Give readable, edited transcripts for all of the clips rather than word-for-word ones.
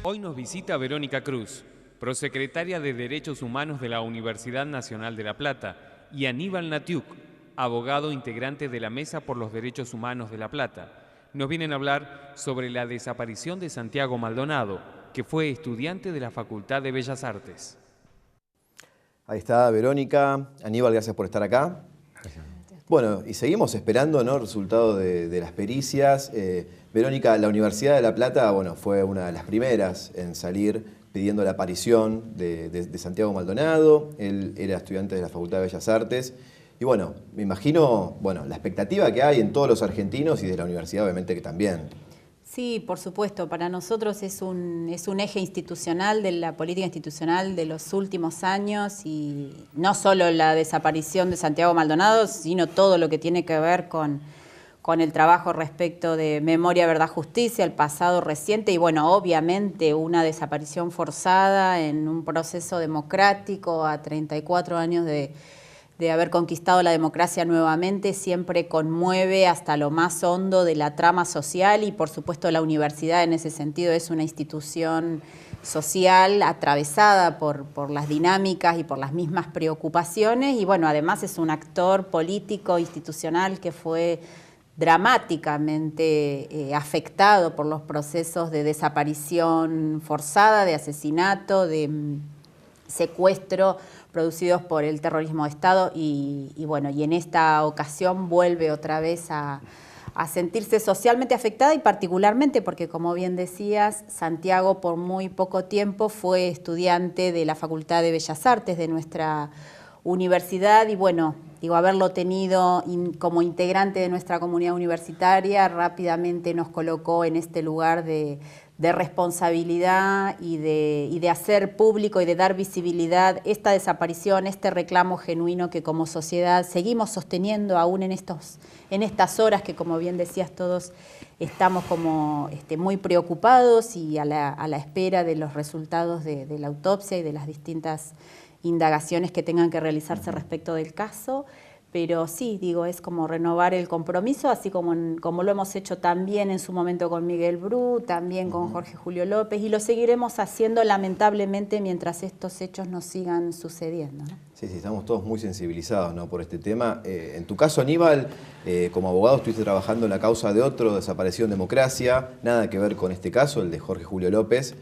Hoy nos visita Verónica Cruz, prosecretaria de Derechos Humanos de la Universidad Nacional de La Plata, y Aníbal Natiuk, abogado integrante de la Mesa por los Derechos Humanos de La Plata. Nos vienen a hablar sobre la desaparición de Santiago Maldonado, que fue estudiante de la Facultad de Bellas Artes. Ahí está Verónica. Aníbal, gracias por estar acá. Bueno, y seguimos esperando, ¿no?, el resultado de las pericias. Verónica, la Universidad de La Plata, bueno, fue una de las primeras en salir pidiendo la aparición de Santiago Maldonado. Él era estudiante de la Facultad de Bellas Artes. Y bueno, me imagino, bueno, la expectativa que hay en todos los argentinos y de la universidad obviamente que también. Sí, por supuesto. Para nosotros es un eje institucional de la política institucional de los últimos años, y no solo la desaparición de Santiago Maldonado, sino todo lo que tiene que ver con el trabajo respecto de memoria, verdad, justicia, el pasado reciente y, bueno, obviamente una desaparición forzada en un proceso democrático a 34 años de haber conquistado la democracia nuevamente, siempre conmueve hasta lo más hondo de la trama social, y por supuesto la universidad en ese sentido es una institución social atravesada por las dinámicas y por las mismas preocupaciones, y bueno, además es un actor político, institucional que fue dramáticamente afectado por los procesos de desaparición forzada, de asesinato, de secuestro producidos por el terrorismo de Estado, y bueno, y en esta ocasión vuelve otra vez a sentirse socialmente afectada, y particularmente porque, como bien decías, Santiago por muy poco tiempo fue estudiante de la Facultad de Bellas Artes de nuestra universidad, y bueno, digo, haberlo tenido como integrante de nuestra comunidad universitaria rápidamente nos colocó en este lugar de responsabilidad y de hacer público y de dar visibilidad esta desaparición, este reclamo genuino que como sociedad seguimos sosteniendo aún en estas horas que, como bien decías, todos estamos como muy preocupados y a la espera de los resultados de la autopsia y de las distintas indagaciones que tengan que realizarse respecto del caso. Pero sí, digo, es como renovar el compromiso, así como lo hemos hecho también en su momento con Miguel Bru, también con Jorge Julio López, y lo seguiremos haciendo lamentablemente mientras estos hechos nos sigan sucediendo, ¿no? Sí, estamos todos muy sensibilizados, ¿no?, por este tema. En tu caso, Aníbal, como abogado estuviste trabajando en la causa de otro desaparecido en democracia, nada que ver con este caso, el de Jorge Julio López,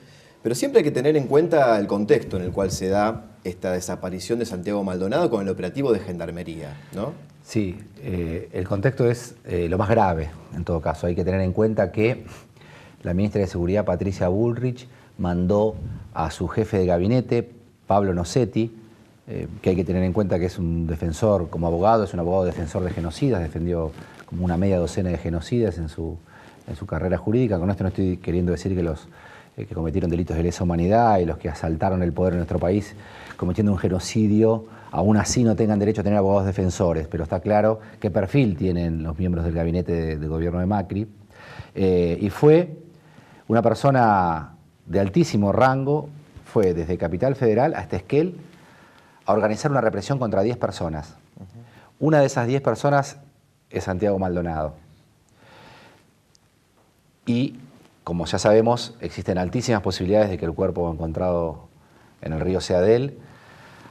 pero siempre hay que tener en cuenta el contexto en el cual se da esta desaparición de Santiago Maldonado con el operativo de Gendarmería, ¿no? Sí, el contexto es lo más grave, en todo caso. Hay que tener en cuenta que la ministra de Seguridad, Patricia Bullrich, mandó a su jefe de gabinete, Pablo Nocetti, que hay que tener en cuenta que es un defensor, como abogado, es un abogado defensor de genocidas, defendió como una media docena de genocidas en su carrera jurídica. Con esto no estoy queriendo decir que los que cometieron delitos de lesa humanidad y los que asaltaron el poder en nuestro país cometiendo un genocidio, aún así no tengan derecho a tener abogados defensores, pero está claro qué perfil tienen los miembros del gabinete de gobierno de Macri. Y fue una persona de altísimo rango, fue desde Capital Federal hasta Esquel a organizar una represión contra 10 personas. Una de esas 10 personas es Santiago Maldonado. Y como ya sabemos, existen altísimas posibilidades de que el cuerpo encontrado en el río sea de él.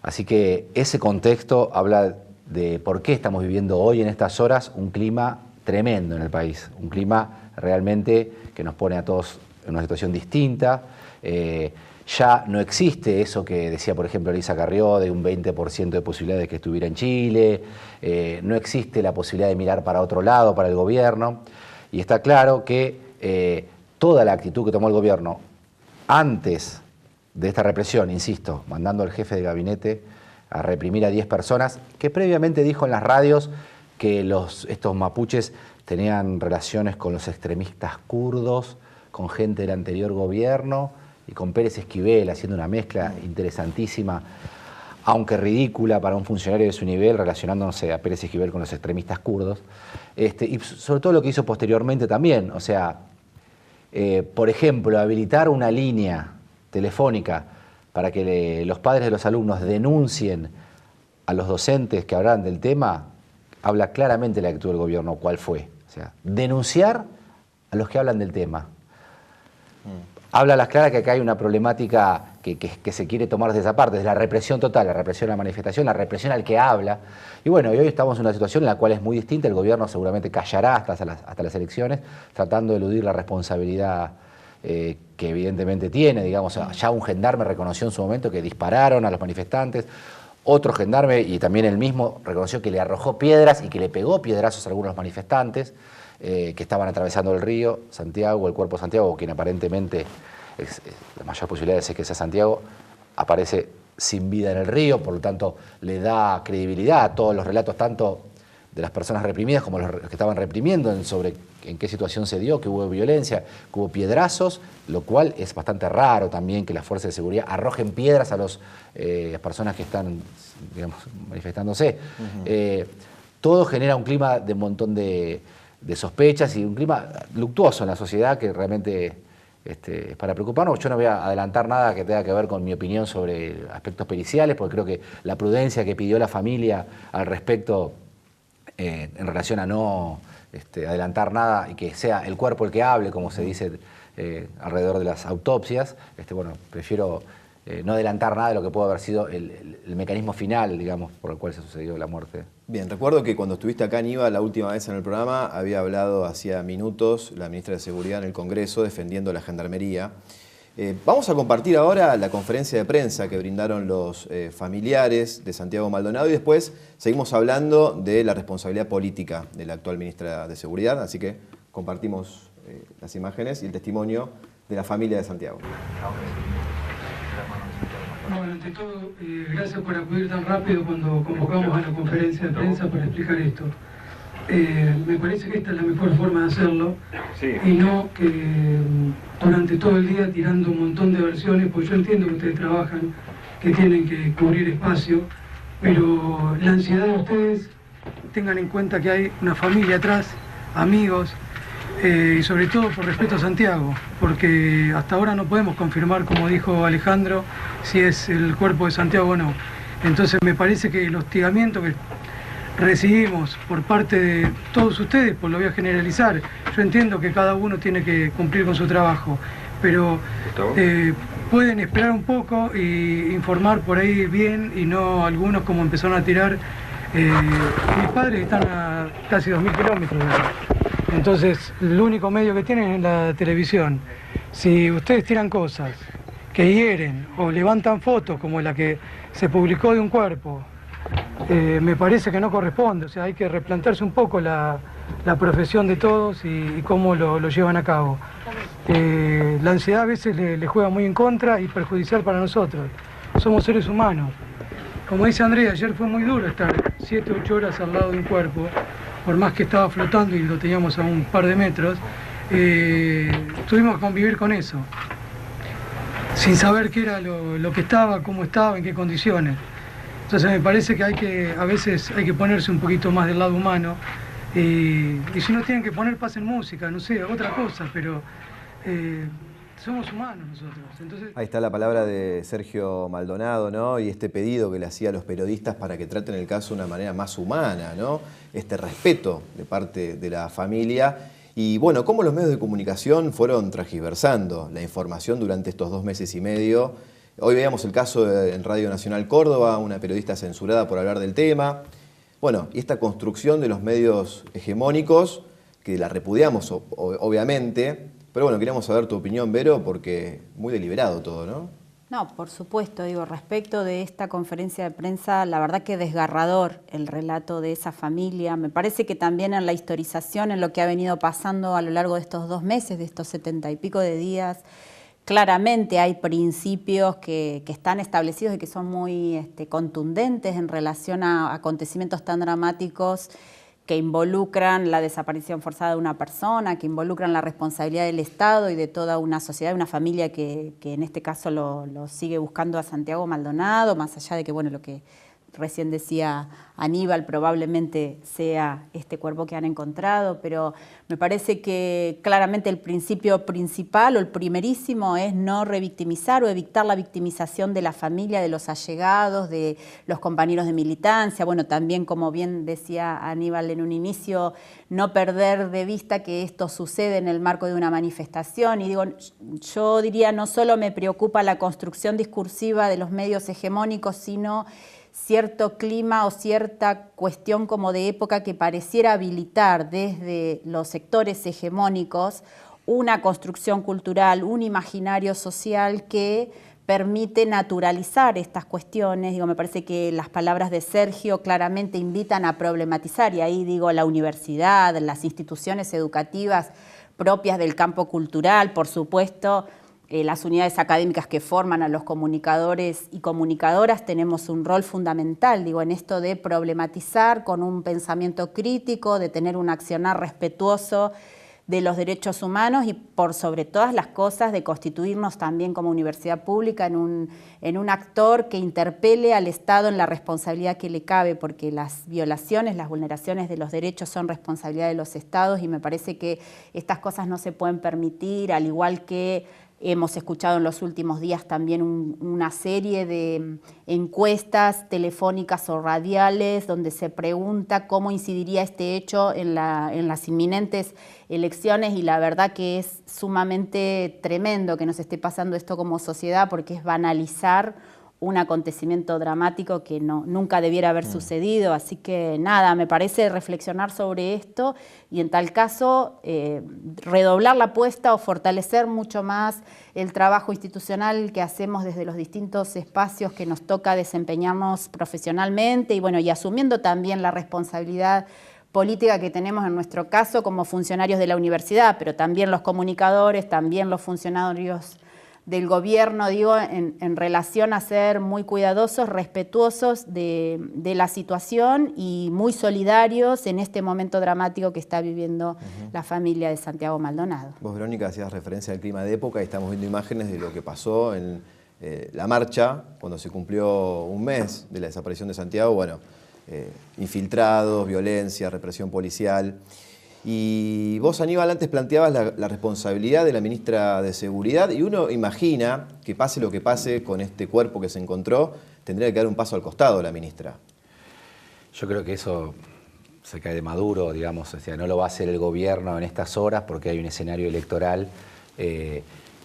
Así que ese contexto habla de por qué estamos viviendo hoy en estas horas un clima tremendo en el país. Un clima realmente que nos pone a todos en una situación distinta. Ya no existe eso que decía, por ejemplo, Elisa Carrió, de un 20% de posibilidades de que estuviera en Chile. No existe la posibilidad de mirar para otro lado, para el gobierno. Y está claro que toda la actitud que tomó el gobierno antes de esta represión, insisto, mandando al jefe de gabinete a reprimir a 10 personas, que previamente dijo en las radios que estos mapuches tenían relaciones con los extremistas kurdos, con gente del anterior gobierno y con Pérez Esquivel, haciendo una mezcla interesantísima, aunque ridícula para un funcionario de su nivel, relacionándose a Pérez Esquivel con los extremistas kurdos, y sobre todo lo que hizo posteriormente también, o sea, por ejemplo, habilitar una línea telefónica para que los padres de los alumnos denuncien a los docentes que hablaran del tema, habla claramente la actitud del gobierno, cuál fue. O sea, denunciar a los que hablan del tema. habla a las claras que acá hay una problemática que se quiere tomar desde esa parte, desde la represión total, la represión a la manifestación, la represión al que habla. Y bueno, y hoy estamos en una situación en la cual es muy distinta, el gobierno seguramente callará hasta las elecciones, tratando de eludir la responsabilidad que evidentemente tiene, digamos, ya un gendarme reconoció en su momento que dispararon a los manifestantes, otro gendarme, y también él mismo, reconoció que le arrojó piedras y que le pegó piedrazos a algunos manifestantes que estaban atravesando el río Santiago, el cuerpo de Santiago, quien aparentemente, la mayor posibilidad es que sea Santiago, aparece sin vida en el río, por lo tanto le da credibilidad a todos los relatos, tanto de las personas reprimidas como los que estaban reprimiendo, sobre en qué situación se dio, que hubo violencia, que hubo piedrazos, lo cual es bastante raro también que las fuerzas de seguridad arrojen piedras a las personas que están, digamos, manifestándose. Todo genera un clima de un montón de sospechas y un clima luctuoso en la sociedad que realmente es para preocuparnos. Yo no voy a adelantar nada que tenga que ver con mi opinión sobre aspectos periciales, porque creo que la prudencia que pidió la familia al respecto en relación a no adelantar nada y que sea el cuerpo el que hable, como se dice alrededor de las autopsias, bueno, prefiero no adelantar nada de lo que puede haber sido el mecanismo final, digamos, por el cual se sucedió la muerte. Bien, recuerdo que cuando estuviste acá, Aníbal, la última vez en el programa, había hablado hacía minutos la ministra de Seguridad en el Congreso defendiendo la Gendarmería. Vamos a compartir ahora la conferencia de prensa que brindaron los familiares de Santiago Maldonado y después seguimos hablando de la responsabilidad política de la actual ministra de Seguridad, así que compartimos las imágenes y el testimonio de la familia de Santiago. Bueno, ante todo, gracias por acudir tan rápido cuando convocamos a la conferencia de prensa para explicar esto. Me parece que esta es la mejor forma de hacerlo, sí, y no que durante todo el día tirando un montón de versiones, porque yo entiendo que ustedes trabajan, que tienen que cubrir espacio, pero la ansiedad de ustedes, tengan en cuenta que hay una familia atrás, amigos, y sobre todo por respeto a Santiago, porque hasta ahora no podemos confirmar, como dijo Alejandro, si es el cuerpo de Santiago o no. Entonces me parece que el hostigamiento que recibimos por parte de todos ustedes, pues lo voy a generalizar, yo entiendo que cada uno tiene que cumplir con su trabajo, pero pueden esperar un poco e informar por ahí bien y no algunos como empezaron a tirar. Mis padres están a casi 2.000 kilómetros de acá. Entonces, el único medio que tienen es la televisión. Si ustedes tiran cosas que hieren o levantan fotos como la que se publicó de un cuerpo, me parece que no corresponde. O sea, hay que replantearse un poco la profesión de todos y cómo lo llevan a cabo. La ansiedad a veces le juega muy en contra y perjudicial para nosotros. Somos seres humanos. Como dice Andrea, ayer fue muy duro estar 7 u 8 horas al lado de un cuerpo, por más que estaba flotando y lo teníamos a un par de metros, tuvimos que convivir con eso, sin saber qué era lo que estaba, cómo estaba, en qué condiciones. Entonces me parece que a veces hay que ponerse un poquito más del lado humano, y si no tienen que poner, pasen música, no sé, otra cosa, pero somos humanos nosotros. Entonces... Ahí está la palabra de Sergio Maldonado, ¿no? Y este pedido que le hacía a los periodistas para que traten el caso de una manera más humana, ¿no? Este respeto de parte de la familia. Y bueno, cómo los medios de comunicación fueron transgiversando la información durante estos 2 meses y medio. Hoy veíamos el caso en Radio Nacional Córdoba, una periodista censurada por hablar del tema. Bueno, y esta construcción de los medios hegemónicos, que la repudiamos obviamente. Pero bueno, queríamos saber tu opinión, Vero, porque muy deliberado todo, ¿no? No, por supuesto, digo, respecto de esta conferencia de prensa, la verdad que desgarrador el relato de esa familia. Me parece que también en la historización, en lo que ha venido pasando a lo largo de estos 2 meses, de estos 70 y pico de días, claramente hay principios que están establecidos y que son muy contundentes en relación a acontecimientos tan dramáticos que involucran la desaparición forzada de una persona, que involucran la responsabilidad del Estado y de toda una sociedad, una familia que en este caso lo sigue buscando a Santiago Maldonado, más allá de que, bueno, lo que recién decía Aníbal, probablemente sea este cuerpo que han encontrado, pero me parece que claramente el principio principal o el primerísimo es no revictimizar o evitar la victimización de la familia, de los allegados, de los compañeros de militancia. Bueno, también, como bien decía Aníbal en un inicio, no perder de vista que esto sucede en el marco de una manifestación. Y digo, yo diría, no solo me preocupa la construcción discursiva de los medios hegemónicos, sino cierto clima o cierta cuestión como de época que pareciera habilitar desde los sectores hegemónicos una construcción cultural, un imaginario social que permite naturalizar estas cuestiones. Digo, me parece que las palabras de Sergio claramente invitan a problematizar, y ahí digo la universidad, las instituciones educativas propias del campo cultural, por supuesto, las unidades académicas que forman a los comunicadores y comunicadoras tenemos un rol fundamental, digo, en esto de problematizar con un pensamiento crítico, de tener un accionar respetuoso de los derechos humanos y, por sobre todas las cosas, de constituirnos también como universidad pública en un actor que interpele al Estado en la responsabilidad que le cabe, porque las violaciones, las vulneraciones de los derechos son responsabilidad de los Estados, y me parece que estas cosas no se pueden permitir, al igual que hemos escuchado en los últimos días también una serie de encuestas telefónicas o radiales donde se pregunta cómo incidiría este hecho en las inminentes elecciones, y la verdad que es sumamente tremendo que nos esté pasando esto como sociedad, porque es banalizar un acontecimiento dramático que nunca debiera haber sucedido. Así que nada, me parece reflexionar sobre esto y en tal caso redoblar la apuesta o fortalecer mucho más el trabajo institucional que hacemos desde los distintos espacios que nos toca desempeñarnos profesionalmente, y bueno, y asumiendo también la responsabilidad política que tenemos en nuestro caso como funcionarios de la universidad, pero también los comunicadores, también los funcionarios del gobierno, digo, en relación a ser muy cuidadosos, respetuosos de la situación y muy solidarios en este momento dramático que está viviendo la familia de Santiago Maldonado. Vos, Verónica, hacías referencia al clima de época y estamos viendo imágenes de lo que pasó en la marcha cuando se cumplió un mes de la desaparición de Santiago. Bueno, infiltrados, violencia, represión policial. Y vos, Aníbal, antes planteabas la responsabilidad de la ministra de Seguridad, y uno imagina que pase lo que pase con este cuerpo que se encontró, tendría que dar un paso al costado la ministra. Yo creo que eso se cae de Maduro, digamos, o sea, no lo va a hacer el gobierno en estas horas porque hay un escenario electoral que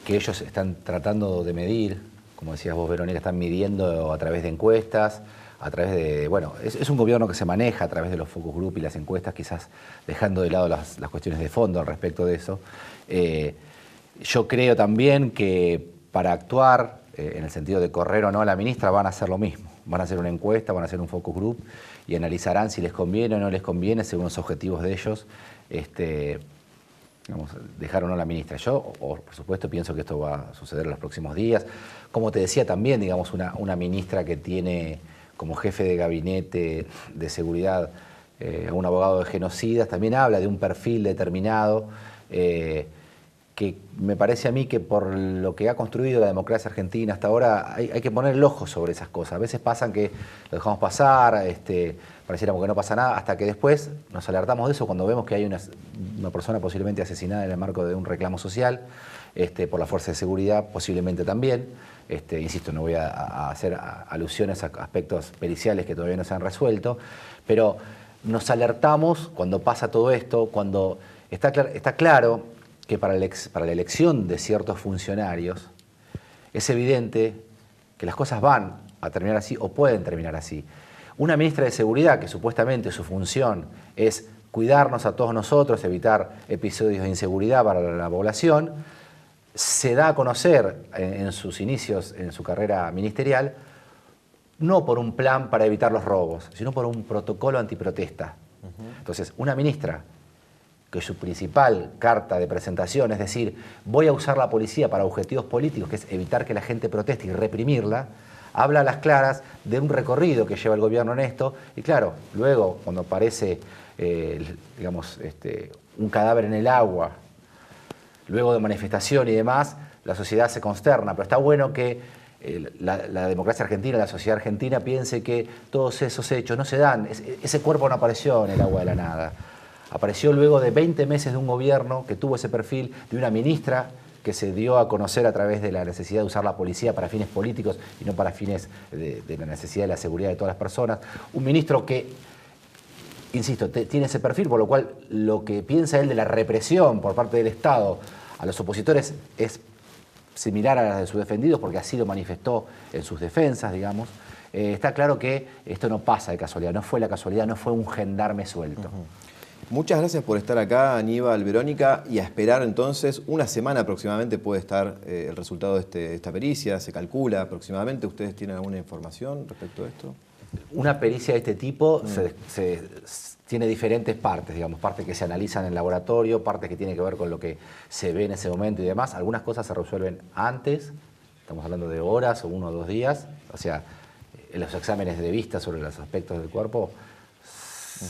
ellos están tratando de medir, como decías vos, Verónica, están midiendo a través de encuestas, a través de, bueno, es un gobierno que se maneja a través de los focus group y las encuestas, quizás dejando de lado las cuestiones de fondo al respecto de eso. Yo creo también que para actuar, en el sentido de correr o no a la ministra, van a hacer lo mismo. Van a hacer una encuesta, van a hacer un focus group y analizarán si les conviene o no les conviene, según los objetivos de ellos, digamos, dejar o no a la ministra. Yo, por supuesto, pienso que esto va a suceder en los próximos días. Como te decía también, digamos, una ministra que tiene como jefe de gabinete de seguridad a un abogado de genocidas, también habla de un perfil determinado que me parece a mí que por lo que ha construido la democracia argentina hasta ahora hay que poner el ojo sobre esas cosas. A veces pasan que lo dejamos pasar, pareciera que no pasa nada, hasta que después nos alertamos de eso cuando vemos que hay una persona posiblemente asesinada en el marco de un reclamo social por la fuerza de seguridad, posiblemente también. Insisto, no voy a hacer alusiones a aspectos periciales que todavía no se han resuelto, pero nos alertamos cuando pasa todo esto, cuando está claro que para la elección de ciertos funcionarios es evidente que las cosas van a terminar así o pueden terminar así. Una ministra de Seguridad que supuestamente su función es cuidarnos a todos nosotros, evitar episodios de inseguridad para la población, se da a conocer en sus inicios, en su carrera ministerial, no por un plan para evitar los robos, sino por un protocolo antiprotesta. Entonces, una ministra que su principal carta de presentación es decir, voy a usar la policía para objetivos políticos, que es evitar que la gente proteste y reprimirla, habla a las claras de un recorrido que lleva el gobierno en esto, y claro, luego cuando aparece, digamos, un cadáver en el agua, luego de manifestación y demás, la sociedad se consterna, pero está bueno que la democracia argentina, la sociedad argentina piense que todos esos hechos no se dan. Ese cuerpo no apareció en el agua de la nada. Apareció luego de 20 meses de un gobierno que tuvo ese perfil, de una ministra que se dio a conocer a través de la necesidad de usar la policía para fines políticos y no para fines de la necesidad de la seguridad de todas las personas. Un ministro que, insisto, tiene ese perfil, por lo cual lo que piensa él de la represión por parte del Estado a los opositores es similar a la de sus defendidos, porque así lo manifestó en sus defensas, digamos. Está claro que esto no pasa de casualidad, no fue la casualidad, no fue un gendarme suelto. Muchas gracias por estar acá, Aníbal, Verónica, y a esperar entonces, una semana aproximadamente puede estar el resultado de esta pericia, se calcula aproximadamente. ¿Ustedes tienen alguna información respecto a esto? Una pericia de este tipo tiene diferentes partes, digamos, partes que se analizan en el laboratorio, partes que tienen que ver con lo que se ve en ese momento y demás. Algunas cosas se resuelven antes, estamos hablando de horas o 1 o 2 días, o sea, en los exámenes de vista sobre los aspectos del cuerpo,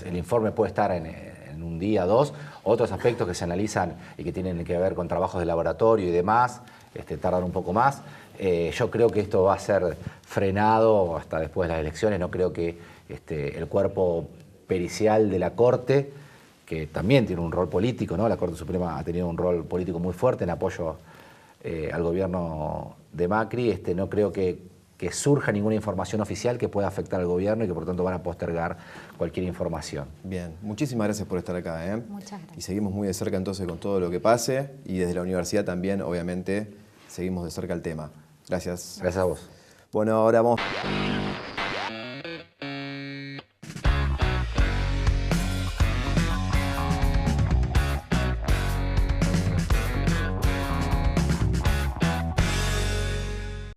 el informe puede estar en 1 día, 2, otros aspectos que se analizan y que tienen que ver con trabajos de laboratorio y demás, tardan un poco más. Yo creo que esto va a ser frenado hasta después de las elecciones. No creo que el cuerpo pericial de la Corte, que también tiene un rol político, ¿no? La Corte Suprema ha tenido un rol político muy fuerte en apoyo al gobierno de Macri. No creo que surja ninguna información oficial que pueda afectar al gobierno y que por tanto van a postergar cualquier información. Bien, muchísimas gracias por estar acá. Muchas gracias. Y seguimos muy de cerca entonces con todo lo que pase, y desde la universidad también, obviamente, seguimos de cerca el tema. Gracias. Gracias a vos. Bueno, ahora vamos...